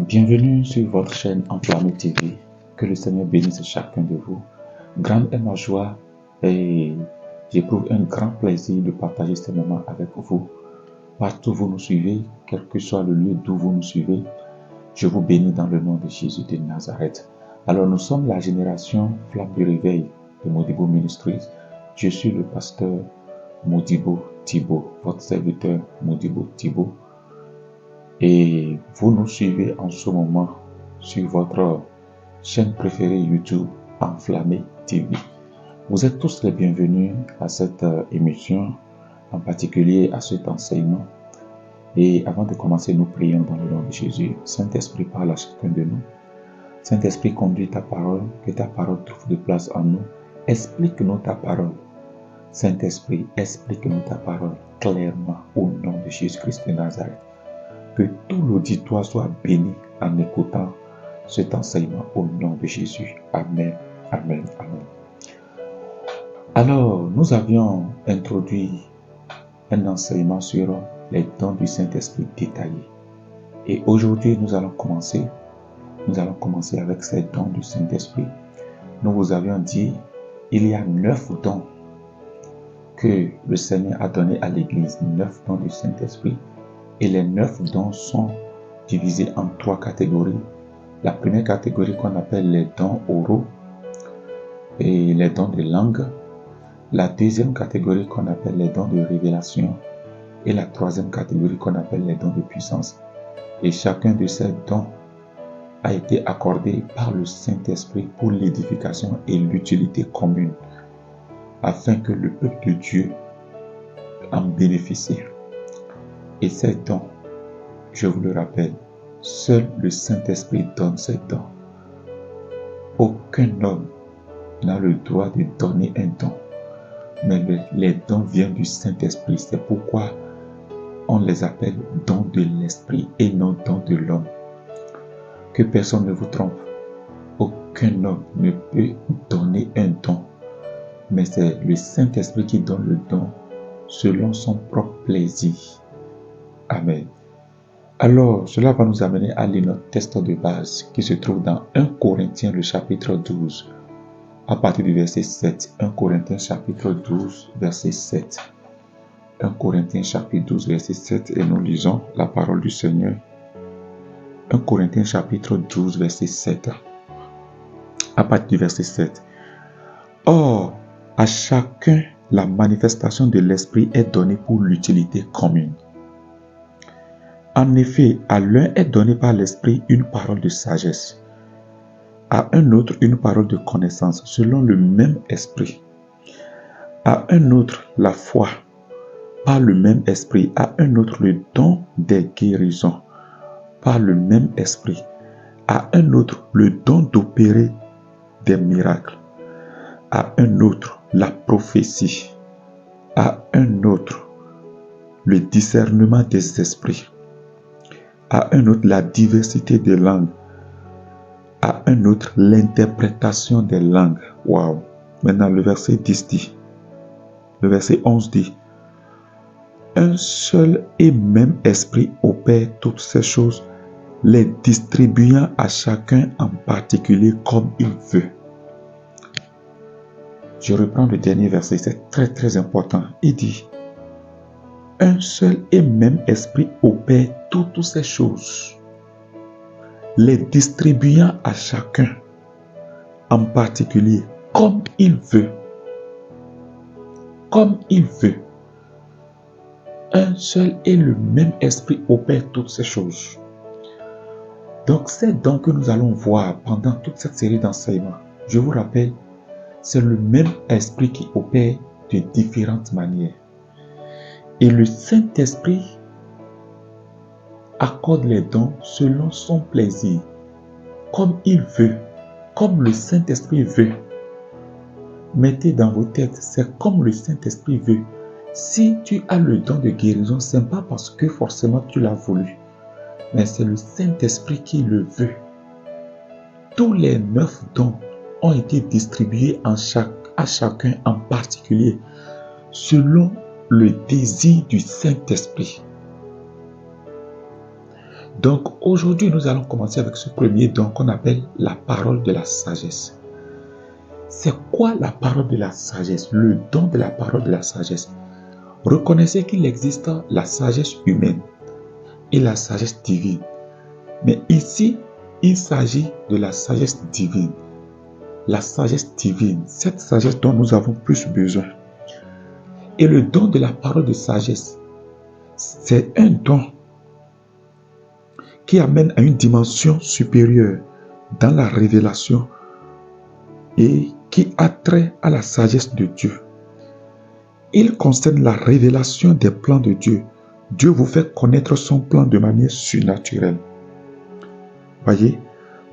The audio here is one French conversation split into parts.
Bienvenue sur votre chaîne Enflammé TV. Que le Seigneur bénisse chacun de vous. Grande est ma joie et j'éprouve un grand plaisir de partager ce moment avec vous. Partout où vous nous suivez, quel que soit le lieu d'où vous nous suivez, je vous bénis dans le nom de Jésus de Nazareth. Alors nous sommes la génération Flamme du Réveil de Modibo Ministries. Je suis le pasteur Modibo Thibaut, votre serviteur Modibo Thibaut. Et vous nous suivez en ce moment sur votre chaîne préférée YouTube Enflammé TV. Vous êtes tous les bienvenus à cette émission, en particulier à cet enseignement. Et avant de commencer, nous prions dans le nom de Jésus. Saint-Esprit, parle à chacun de nous. Saint-Esprit, conduis ta parole, que ta parole trouve de place en nous. Explique-nous ta parole. Saint-Esprit, explique-nous ta parole clairement au nom de Jésus-Christ de Nazareth. Que tout l'auditoire soit béni en écoutant cet enseignement au nom de Jésus. Amen, amen, amen. Alors, nous avions introduit un enseignement sur les dons du Saint-Esprit détaillés. Et aujourd'hui, nous allons commencer avec ces dons du Saint-Esprit. Nous vous avions dit, il y a 9 dons que le Seigneur a donnés à l'Église, 9 dons du Saint-Esprit. Et les 9 dons sont divisés en 3 catégories. La première catégorie qu'on appelle les dons oraux et les dons de langue. La deuxième catégorie qu'on appelle les dons de révélation. Et la troisième catégorie qu'on appelle les dons de puissance. Et chacun de ces dons a été accordé par le Saint-Esprit pour l'édification et l'utilité commune, afin que le peuple de Dieu en bénéficie. Et ces dons, je vous le rappelle, seul le Saint-Esprit donne ces dons. Aucun homme n'a le droit de donner un don, mais les dons viennent du Saint-Esprit. C'est pourquoi on les appelle dons de l'Esprit et non dons de l'homme. Que personne ne vous trompe. Aucun homme ne peut donner un don, mais c'est le Saint-Esprit qui donne le don selon son propre plaisir. Amen. Alors, cela va nous amener à lire notre texte de base qui se trouve dans 1 Corinthiens, le chapitre 12, à partir du verset 7. 1 Corinthiens, chapitre 12, verset 7. 1 Corinthiens, chapitre 12, verset 7, et nous lisons la parole du Seigneur. 1 Corinthiens, chapitre 12, verset 7. À partir du verset 7. Or, à chacun, la manifestation de l'Esprit est donnée pour l'utilité commune. En effet, à l'un est donné par l'Esprit une parole de sagesse, à un autre une parole de connaissance selon le même Esprit, à un autre la foi par le même Esprit, à un autre le don des guérisons par le même Esprit, à un autre le don d'opérer des miracles, à un autre la prophétie, à un autre le discernement des esprits, à un autre la diversité des langues, à un autre l'interprétation des langues. Waouh! Maintenant le verset 10 dit, le verset 11 dit, un seul et même esprit opère toutes ces choses, les distribuant à chacun en particulier comme il veut. Je reprends le dernier verset, c'est très très important. Il dit, un seul et même esprit opère toutes ces choses, les distribuant à chacun en particulier comme il veut. Comme il veut. Un seul et le même esprit opère toutes ces choses. Donc c'est donc que nous allons voir pendant toute cette série d'enseignements. Je vous rappelle, c'est le même esprit qui opère de différentes manières. Et le Saint-Esprit accorde les dons selon son plaisir, comme il veut, comme le Saint-Esprit veut. Mettez dans vos têtes, c'est comme le Saint-Esprit veut. Si tu as le don de guérison, ce n'est pas parce que forcément tu l'as voulu, mais c'est le Saint-Esprit qui le veut. Tous les 9 dons ont été distribués à chacun en particulier, selon le désir du Saint-Esprit. Donc aujourd'hui, nous allons commencer avec ce premier don qu'on appelle la parole de la sagesse. C'est quoi la parole de la sagesse? Le don de la parole de la sagesse. Reconnaissez qu'il existe la sagesse humaine et la sagesse divine. Mais ici, il s'agit de la sagesse divine. La sagesse divine, cette sagesse dont nous avons plus besoin. Et le don de la parole de sagesse, c'est un don qui amène à une dimension supérieure dans la révélation et qui a trait à la sagesse de Dieu. Il concerne la révélation des plans de Dieu. Dieu vous fait connaître son plan de manière surnaturelle. Voyez,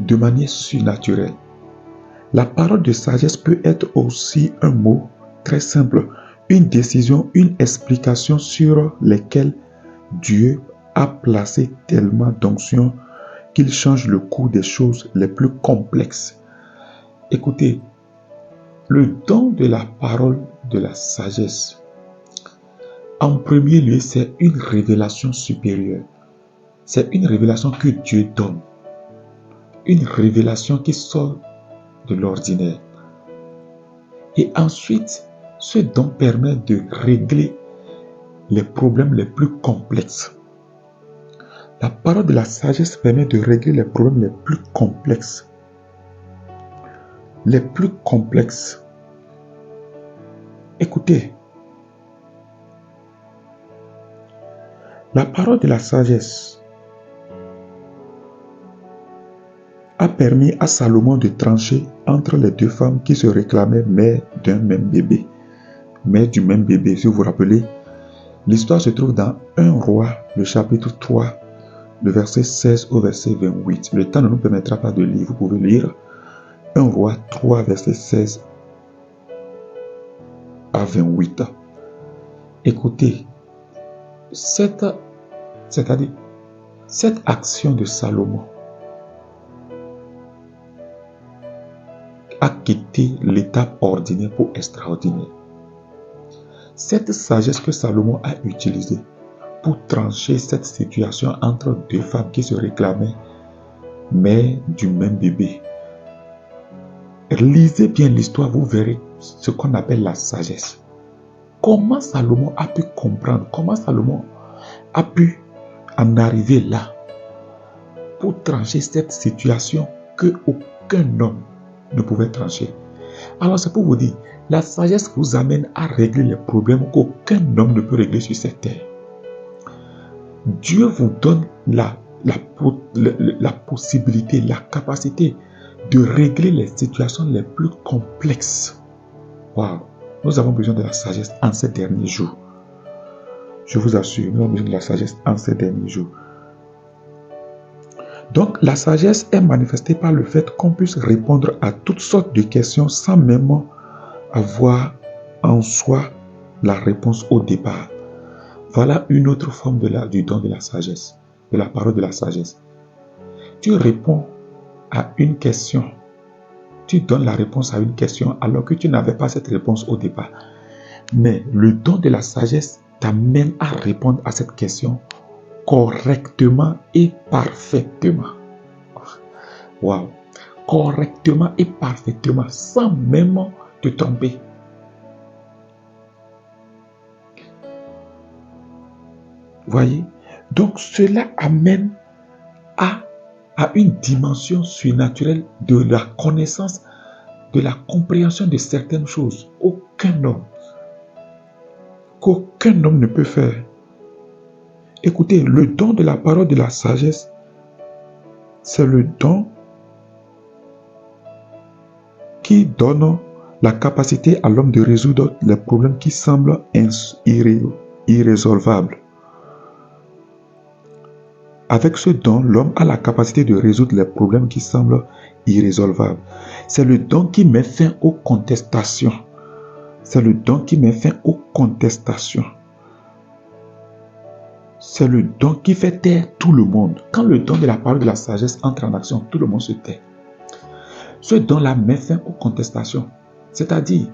de manière surnaturelle. La parole de sagesse peut être aussi un mot très simple, une décision, une explication sur lesquelles Dieu a placé tellement d'onction qu'il change le cours des choses les plus complexes. Écoutez, le don de la parole de la sagesse, en premier lieu, c'est une révélation supérieure. C'est une révélation que Dieu donne. Une révélation qui sort de l'ordinaire. Et ensuite, ce don permet de régler les problèmes les plus complexes. La parole de la sagesse permet de régler les problèmes les plus complexes. Les plus complexes. Écoutez, la parole de la sagesse a permis à Salomon de trancher entre les deux femmes qui se réclamaient mères d'un même bébé. Mères du même bébé, si vous vous rappelez. L'histoire se trouve dans 1 Roi, le chapitre 3, le verset 16 au verset 28. Le temps ne nous permettra pas de lire, vous pouvez lire 1 Roi 3, verset 16 à 28. Écoutez, cette action de Salomon a quitté l'étape ordinaire pour extraordinaire. Cette sagesse que Salomon a utilisée pour trancher cette situation entre deux femmes qui se réclamaient mères du même bébé. Lisez bien l'histoire, vous verrez ce qu'on appelle la sagesse. Comment Salomon a pu comprendre, comment Salomon a pu en arriver là pour trancher cette situation que aucun homme ne pouvait trancher. Alors c'est pour vous dire, la sagesse vous amène à régler les problèmes qu'aucun homme ne peut régler sur cette terre. Dieu vous donne la possibilité, la capacité de régler les situations les plus complexes. Waouh! Nous avons besoin de la sagesse en ces derniers jours. Je vous assure, nous avons besoin de la sagesse en ces derniers jours. Donc, la sagesse est manifestée par le fait qu'on puisse répondre à toutes sortes de questions sans même avoir en soi la réponse au départ. Voilà une autre forme du don de la sagesse, de la parole de la sagesse. Tu réponds à une question, tu donnes la réponse à une question alors que tu n'avais pas cette réponse au départ. Mais le don de la sagesse t'amène à répondre à cette question correctement et parfaitement. Waouh! Correctement et parfaitement, sans même te tromper. Voyez? Donc cela amène à une dimension surnaturelle de la connaissance, de la compréhension de certaines choses. Qu'aucun homme ne peut faire. Écoutez, le don de la parole de la sagesse, c'est le don qui donne la capacité à l'homme de résoudre les problèmes qui semblent irrésolvables. Avec ce don, l'homme a la capacité de résoudre les problèmes qui semblent irrésolvables. C'est le don qui met fin aux contestations. C'est le don qui met fin aux contestations. C'est le don qui fait taire tout le monde. Quand le don de la parole de la sagesse entre en action, tout le monde se tait. Ce don-là met fin aux contestations. C'est-à-dire,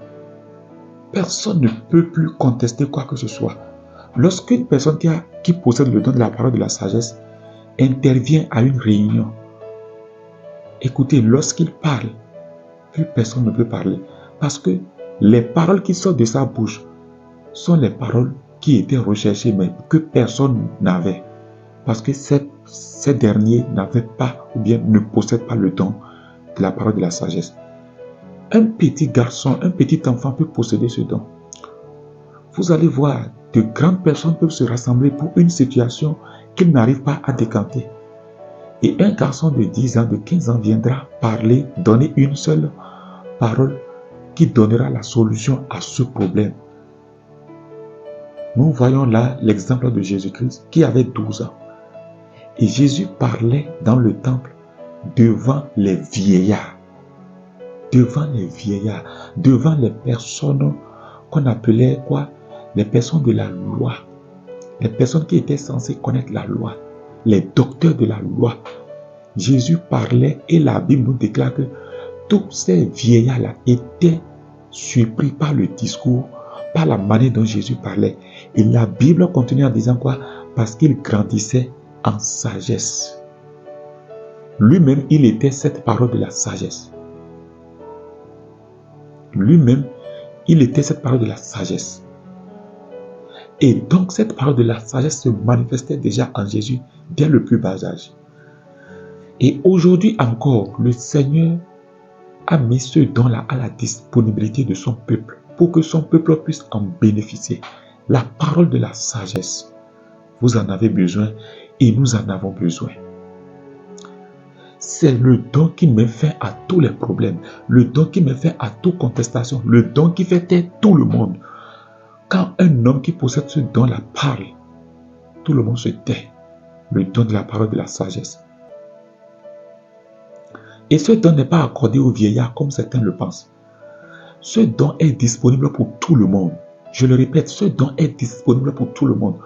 personne ne peut plus contester quoi que ce soit. Lorsqu'une personne qui possède le don de la parole de la sagesse intervient à une réunion, écoutez, lorsqu'il parle, plus personne ne peut parler. Parce que les paroles qui sortent de sa bouche sont les paroles qui étaient recherchées, mais que personne n'avait. Parce que ces derniers n'avaient pas, ou bien ne possèdent pas le don de la parole de la sagesse. Un petit garçon, un petit enfant peut posséder ce don. Vous allez voir, de grandes personnes peuvent se rassembler pour une situation qu'ils n'arrivent pas à décanter. Et un garçon de 10 ans, de 15 ans viendra parler, donner une seule parole qui donnera la solution à ce problème. Nous voyons là l'exemple de Jésus-Christ qui avait 12 ans. Et Jésus parlait dans le temple devant les vieillards. Devant les vieillards. Devant les personnes qu'on appelait quoi? Les personnes de la loi. Les personnes qui étaient censées connaître la loi. Les docteurs de la loi. Jésus parlait et la Bible nous déclare que tous ces vieillards-là étaient surpris par le discours, par la manière dont Jésus parlait. Et la Bible continue en disant quoi? Parce qu'il grandissait en sagesse. Lui-même, il était cette parole de la sagesse. Lui-même, il était cette parole de la sagesse. Et donc, cette parole de la sagesse se manifestait déjà en Jésus dès le plus bas âge. Et aujourd'hui encore, le Seigneur a mis ce don-là à la disponibilité de son peuple pour que son peuple puisse en bénéficier. La parole de la sagesse. Vous en avez besoin et nous en avons besoin. C'est le don qui met fin à tous les problèmes, le don qui met fin à toute contestation, le don qui fait taire tout le monde. Quand un homme qui possède ce don-là parle, tout le monde se tait. Le don de la parole de la sagesse. Et ce don n'est pas accordé aux vieillards comme certains le pensent. Ce don est disponible pour tout le monde. Je le répète, ce don est disponible pour tout le monde.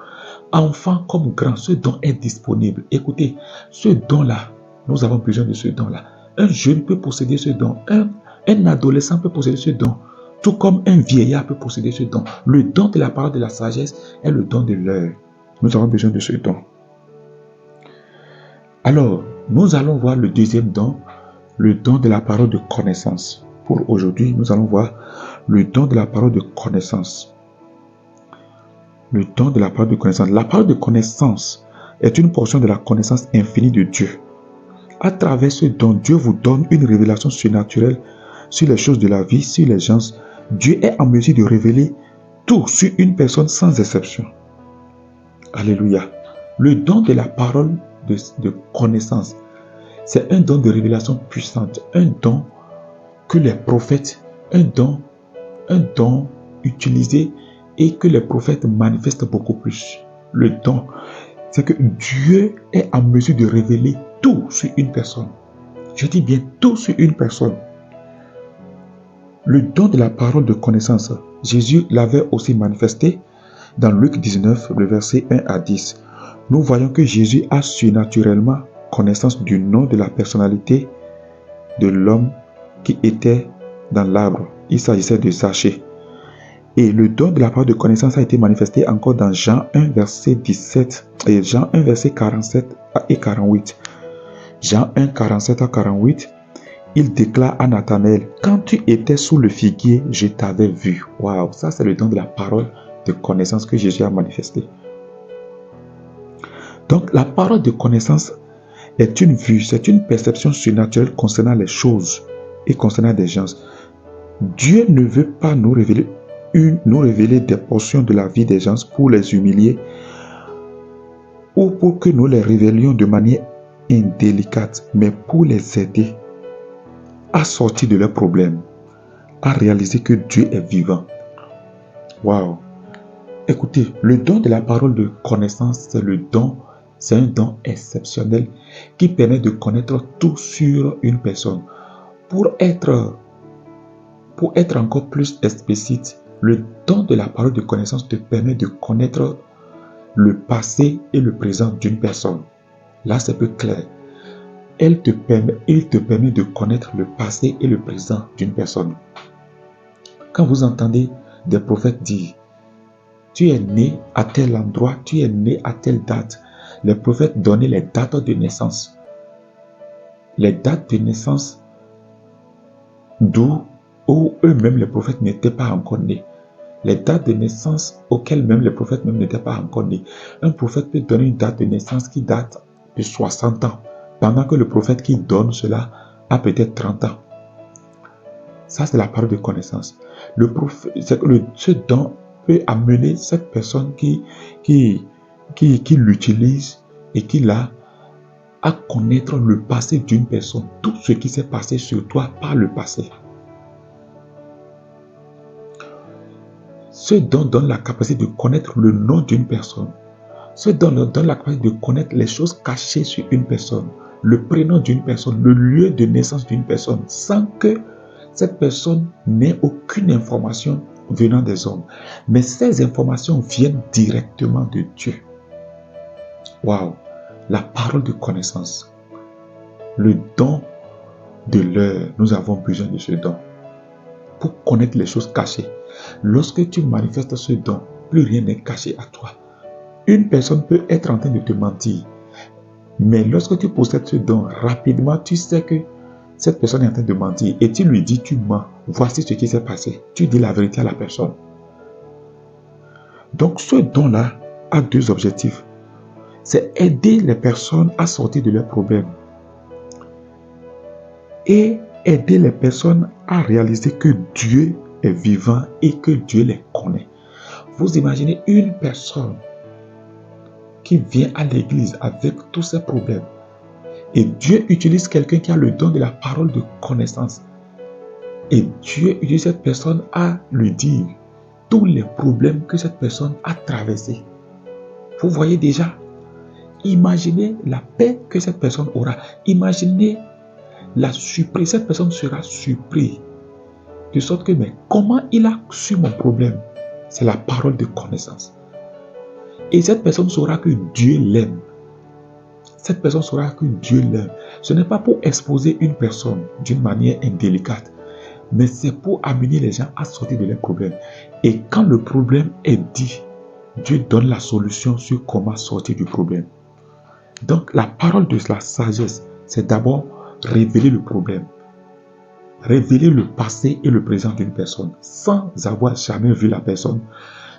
Enfant comme grand, ce don est disponible. Écoutez, ce don-là, nous avons besoin de ce don-là. Un jeune peut posséder ce don. Un adolescent peut posséder ce don. Tout comme un vieillard peut posséder ce don. Le don de la parole de la sagesse est le don de l'heure. Nous avons besoin de ce don. Alors, nous allons voir le deuxième don, le don de la parole de connaissance. Pour aujourd'hui, nous allons voir le don de la parole de connaissance. Le don de la parole de connaissance. La parole de connaissance est une portion de la connaissance infinie de Dieu. À travers ce don, Dieu vous donne une révélation surnaturelle sur les choses de la vie, sur les gens. Dieu est en mesure de révéler tout sur une personne sans exception. Alléluia. Le don de la parole de connaissance, c'est un don de révélation puissante, un don que les prophètes, un don utilisé et que les prophètes manifestent beaucoup plus. Le don, c'est que Dieu est en mesure de révéler tout sur une personne. Je dis bien tout sur une personne. Le don de la parole de connaissance, Jésus l'avait aussi manifesté dans Luc 19, le verset 1 à 10. Nous voyons que Jésus a surnaturellement connaissance du nom de la personnalité de l'homme qui était dans l'arbre. Il s'agissait de Zachée. Et le don de la parole de connaissance a été manifesté encore dans Jean 1, verset 17 et Jean 1, verset 47 et 48. Jean 1, 47 à 48, il déclare à Nathanaël, « Quand tu étais sous le figuier, je t'avais vu. » Waouh, ça c'est le don de la parole de connaissance que Jésus a manifesté. Donc la parole de connaissance est une vue, c'est une perception surnaturelle concernant les choses et concernant des gens. Dieu ne veut pas nous révéler des portions de la vie des gens pour les humilier ou pour que nous les révélions de manière indélicate, mais pour les aider à sortir de leurs problèmes, à réaliser que Dieu est vivant. Waouh! Écoutez, le don de la parole de connaissance, c'est un don exceptionnel qui permet de connaître tout sur une personne. Pour être encore plus explicite, le don de la parole de connaissance te permet de connaître le passé et le présent d'une personne. Là, c'est plus clair. Il te permet de connaître le passé et le présent d'une personne. Quand vous entendez des prophètes dire, tu es né à tel endroit, tu es né à telle date, les prophètes donnaient les dates de naissance. Les dates de naissance où eux-mêmes les prophètes n'étaient pas encore nés. Les dates de naissance auxquelles même les prophètes même n'étaient pas encore nés. Un prophète peut donner une date de naissance qui date de 60 ans, pendant que le prophète qui donne cela a peut-être 30 ans. Ça, c'est la parole de connaissance. Le prophète, ce don peut amener cette personne qui l'utilise et qui l'a à connaître le passé d'une personne, tout ce qui s'est passé sur toi par le passé. Ce don donne la capacité de connaître le nom d'une personne. Ce don donne la capacité de connaître les choses cachées sur une personne, le prénom d'une personne, le lieu de naissance d'une personne, sans que cette personne n'ait aucune information venant des hommes. Mais ces informations viennent directement de Dieu. Waouh! La parole de connaissance. Le don de l'heure. Nous avons besoin de ce don pour connaître les choses cachées. Lorsque tu manifestes ce don, plus rien n'est caché à toi. Une personne peut être en train de te mentir, mais lorsque tu possèdes ce don, rapidement, tu sais que cette personne est en train de mentir et tu lui dis, tu mens, voici ce qui s'est passé. Tu dis la vérité à la personne. Donc ce don-là a deux objectifs. C'est aider les personnes à sortir de leurs problèmes et aider les personnes à réaliser que Dieu est vivant et que Dieu les connaît. Vous imaginez une personne qui vient à l'église avec tous ses problèmes et Dieu utilise quelqu'un qui a le don de la parole de connaissance et Dieu utilise cette personne à lui dire tous les problèmes que cette personne a traversés. Vous voyez déjà, imaginez la paix que cette personne aura. Imaginez la surprise. Cette personne sera surprise. De sorte que, mais comment il a su mon problème? C'est la parole de connaissance. Et cette personne saura que Dieu l'aime. Cette personne saura que Dieu l'aime. Ce n'est pas pour exposer une personne d'une manière indélicate, mais c'est pour amener les gens à sortir de leurs problèmes. Et quand le problème est dit, Dieu donne la solution sur comment sortir du problème. Donc, la parole de la sagesse, c'est d'abord révéler le problème. Révéler le passé et le présent d'une personne sans avoir jamais vu la personne,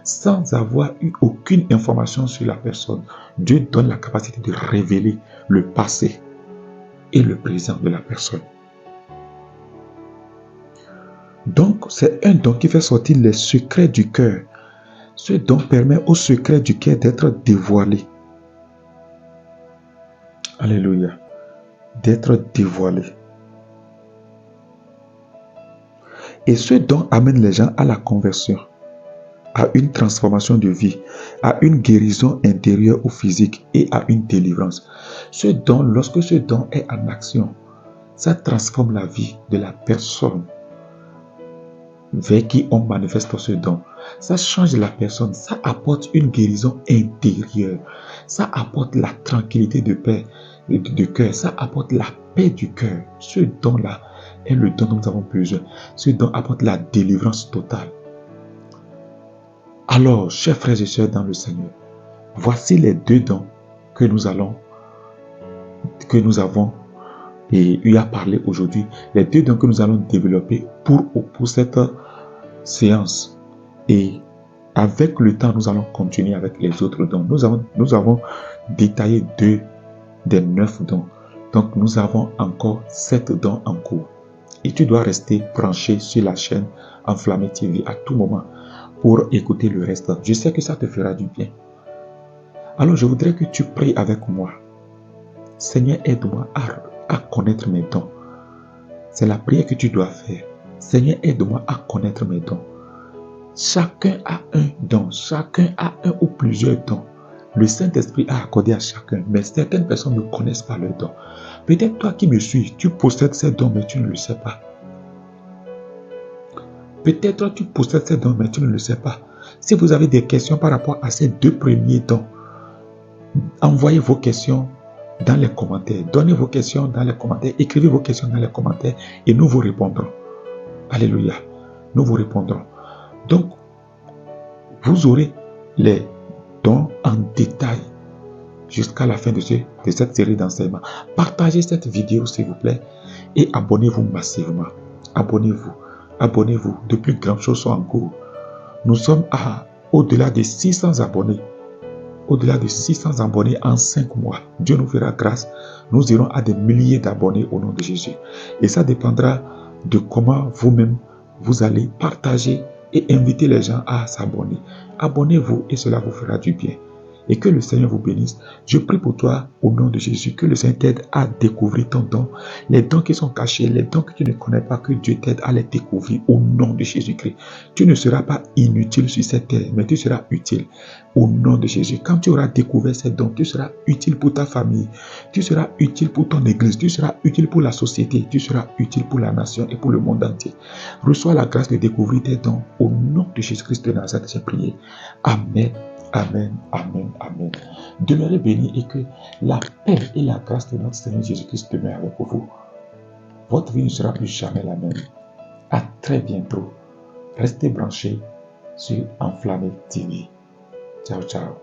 sans avoir eu aucune information sur la personne. Dieu donne la capacité de révéler le passé et le présent de la personne. Donc, c'est un don qui fait sortir les secrets du cœur. Ce don permet aux secrets du cœur d'être dévoilés. Alléluia. D'être dévoilés. Et ce don amène les gens à la conversion, à une transformation de vie, à une guérison intérieure ou physique et à une délivrance. Ce don, lorsque ce don est en action, ça transforme la vie de la personne vers qui on manifeste ce don. Ça change la personne, ça apporte une guérison intérieure, ça apporte la tranquillité de paix, de cœur, ça apporte la paix du cœur. Ce don-là est le don dont nous avons besoin. Ce don apporte la délivrance totale. Alors, chers frères et sœurs dans le Seigneur, voici les deux dons que nous avons eu à parler aujourd'hui. Les deux dons que nous allons développer pour cette séance. Et avec le temps, nous allons continuer avec les autres dons. Nous avons détaillé 2 des 9 dons. Donc, nous avons encore 7 dons en cours. Et tu dois rester branché sur la chaîne Enflammé TV à tout moment pour écouter le reste. Je sais que ça te fera du bien. Alors, je voudrais que tu pries avec moi. Seigneur, aide-moi à connaître mes dons. C'est la prière que tu dois faire. Seigneur, aide-moi à connaître mes dons. Chacun a un don. Chacun a un ou plusieurs dons. Le Saint-Esprit a accordé à chacun, mais certaines personnes ne connaissent pas leurs dons. Peut-être toi qui me suis, tu possèdes ces dons, mais tu ne le sais pas. Peut-être toi tu possèdes ces dons, mais tu ne le sais pas. Si vous avez des questions par rapport à ces 2 premiers dons, envoyez vos questions dans les commentaires. Donnez vos questions dans les commentaires. Écrivez vos questions dans les commentaires et nous vous répondrons. Alléluia. Nous vous répondrons. Donc, vous aurez les dons en détail jusqu'à la fin de cette série d'enseignements. Partagez cette vidéo, s'il vous plaît, et abonnez-vous massivement. Abonnez-vous. Abonnez-vous. De plus grandes choses sont en cours. Nous sommes à au-delà de 600 abonnés. Au-delà de 600 abonnés en 5 mois. Dieu nous fera grâce. Nous irons à des milliers d'abonnés au nom de Jésus. Et ça dépendra de comment vous-même vous allez partager et inviter les gens à s'abonner. Abonnez-vous et cela vous fera du bien. Et que le Seigneur vous bénisse. Je prie pour toi au nom de Jésus. Que le Seigneur t'aide à découvrir ton don. Les dons qui sont cachés, les dons que tu ne connais pas, que Dieu t'aide à les découvrir au nom de Jésus-Christ. Tu ne seras pas inutile sur cette terre, mais tu seras utile au nom de Jésus. Quand tu auras découvert ces dons, tu seras utile pour ta famille. Tu seras utile pour ton église. Tu seras utile pour la société. Tu seras utile pour la nation et pour le monde entier. Reçois la grâce de découvrir tes dons au nom de Jésus-Christ de Nazareth. J'ai prié. Amen. Amen, amen, amen. Demeurez bénis et que la paix et la grâce de notre Seigneur Jésus-Christ demeurent avec vous. Votre vie ne sera plus jamais la même. À très bientôt. Restez branchés sur Enflammé TV. Ciao, ciao.